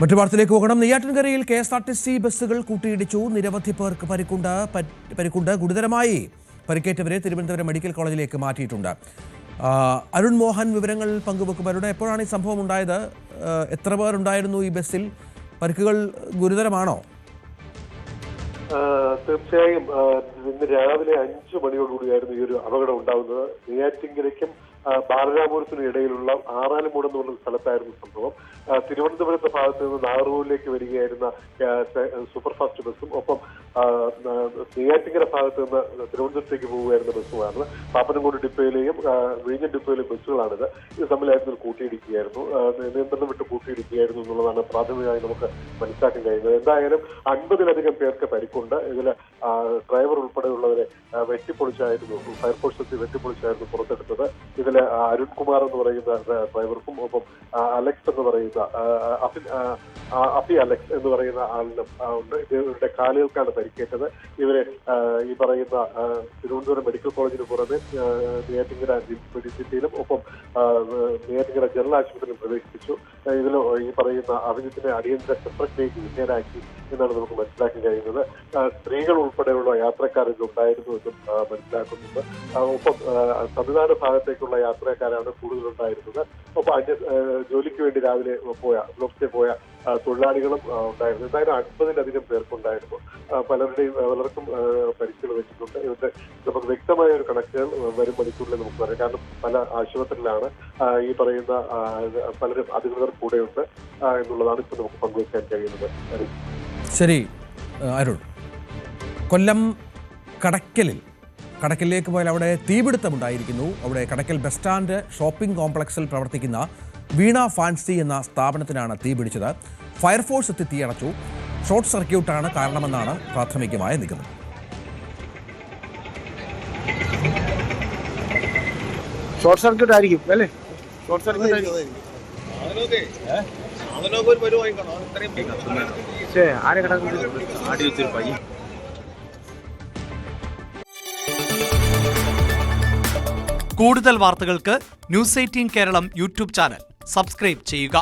മറ്റു വാർത്തയിലേക്ക് പോകണം. നെയ്യാറ്റിൻകരയിൽ KSRTC ബസ്സുകൾ കൂട്ടിയിടിച്ചു. നിരവധി പേർക്ക് പരിക്കുണ്ട്. ഗുരുതരമായി പരിക്കേറ്റവരെ തിരുവനന്തപുരം മെഡിക്കൽ കോളേജിലേക്ക് മാറ്റിയിട്ടുണ്ട്. അരുൺ മോഹൻ വിവരങ്ങൾ പങ്കുവെക്കും. അരുൺ, എപ്പോഴാണ് ഈ സംഭവം ഉണ്ടായത്? എത്ര പേർ ഉണ്ടായിരുന്നു ഈ ബസ്സിൽ? പരിക്കുകൾ ഗുരുതരമാണോ? തീർച്ചയായും ഇന്ന് രാവിലെ 5 മണിയോടുകൂടിയായിരുന്നു ഈ ഒരു അപകടം ഉണ്ടാകുന്നത്. നെയ്യാറ്റിൻകരയ്ക്കും ബാലരാമപുരത്തിനും ഇടയിലുള്ള ആറാലുമൂട് എന്ന് പറഞ്ഞ സ്ഥലത്തായിരുന്നു സംഭവം. തിരുവനന്തപുരത്തെ ഭാഗത്ത് നിന്ന് നാഗർകോവിലേക്ക് വരികയായിരുന്ന സൂപ്പർ ഫാസ്റ്റ് ബസ്സും ഒപ്പം നെയ്യാറ്റിൻകര ഭാഗത്ത് നിന്ന് തിരുവനന്തപുരത്തേക്ക് പോകുകയായിരുന്ന ബസ്സുമാണ്. പാപ്പനംകോട് ഡിപ്പോയിലെയും വിഴിഞ്ഞം ഡിപ്പോയിലെയും ബസ്സുകളാണിത്. ഇത് തമ്മിലായിരുന്നു കൂട്ടിയിടിക്കുകയായിരുന്നു. നിയന്ത്രണം വിട്ട് കൂട്ടിയിടിക്കുകയായിരുന്നു എന്നുള്ളതാണ് പ്രാഥമികമായി നമുക്ക് മനസ്സിലാക്കാൻ കഴിയുന്നത്. എന്തായാലും 50-ലധികം പേർക്ക് പരിക്കുണ്ട്. ഇതിൽ ഡ്രൈവർ ഉൾപ്പെടെയുള്ളവരെ വെട്ടിപ്പൊളിച്ചായിരുന്നു, ഫയർഫോഴ്സ് എത്തി വെട്ടിപ്പൊളിച്ചായിരുന്നു പുറത്തെടുത്തത്. ഇതിൽ അരുൺകുമാർ എന്ന് പറയുന്ന ഡ്രൈവർക്കും ഒപ്പം അലക്സ് എന്ന് പറയുന്ന അഫി അലക്സ് എന്ന് പറയുന്ന ആളിനും ഉണ്ട്. ഇവരുടെ കാലുകൾക്കാണ് പരിക്കേറ്റത്. ഇവരെ ഈ പറയുന്ന തിരുവനന്തപുരം മെഡിക്കൽ കോളേജിന് പുറമെ നെയ്യാറ്റിൻകര മെഡിസിറ്റിയിലും ഒപ്പം നെയ്യാറ്റിൻകര ജനറൽ ആശുപത്രിയിലും പ്രവേശിപ്പിച്ചു. ഇതിൽ ഈ പറയുന്ന അഭിജിത്തിനെ അടിയന്തര ശസ്ത്രക്രിയയ്ക്ക് വിധേയനാക്കി എന്നാണ് നമുക്ക് മനസ്സിലാക്കാൻ കഴിയുന്നത്. സ്ത്രീകൾ ഉൾപ്പെടെയുള്ള യാത്രക്കാർ ഇതിലുണ്ടായിരുന്നു എന്നും മനസ്സിലാക്കുന്നുണ്ട്. ഒപ്പം തമിഴ്നാട് ഭാഗത്തേക്കുള്ള യാത്രക്കാരാണ് കൂടുതലുണ്ടായിരുന്നത്. ഒപ്പം ജോലിക്ക് വേണ്ടി രാവിലെ പുലർച്ചെ പോയ തൊഴിലാളികളും ഉണ്ടായിരുന്നു. എന്തായാലും 50-ലധികം പേർക്കുണ്ടായിരുന്നു. പലർക്കും പരിക്കുകൾ വെച്ചിട്ടുണ്ട്. ഇവരുടെ നമുക്ക് വ്യക്തമായ ഒരു കണക്കുകൾ വരും മണിക്കൂറിൽ നമുക്ക് പറയാം. കാരണം പല ആശുപത്രിയിലാണ് ഈ പറയുന്ന പലരും അധികൃതർ കൂടെയുണ്ട് എന്നുള്ളതാണ് ഇപ്പോൾ നമുക്ക് പങ്കുവയ്ക്കാൻ കഴിയുന്നത്. ശരി അരുൺ, കൊല്ലം കടക്കലിലേക്ക് പോയാൽ അവിടെ തീപിടുത്തമുണ്ടായിരിക്കുന്നു. അവിടെ കടക്കൽ ബസ് സ്റ്റാൻഡ് ഷോപ്പിംഗ് കോംപ്ലക്സിൽ പ്രവർത്തിക്കുന്ന വീണ ഫാൻസി എന്ന സ്ഥാപനത്തിനാണ് തീപിടിച്ചത്. ഫയർഫോഴ്സ് എത്തി തീയണച്ചു. ഷോർട്ട് സർക്യൂട്ടാണ് കാരണമെന്നാണ് പ്രാഥമികമായ നിഗമനം. ഷോർട്ട് സർക്യൂട്ട് ആയിരിക്കും അല്ലേ? ഷോർട്ട് സർക്യൂട്ട് ആരെ കിടക്കുന്നു? കൂടുതൽ വാർത്തകൾക്ക് News 18 Keralam YouTube channel subscribe ചെയ്യുക.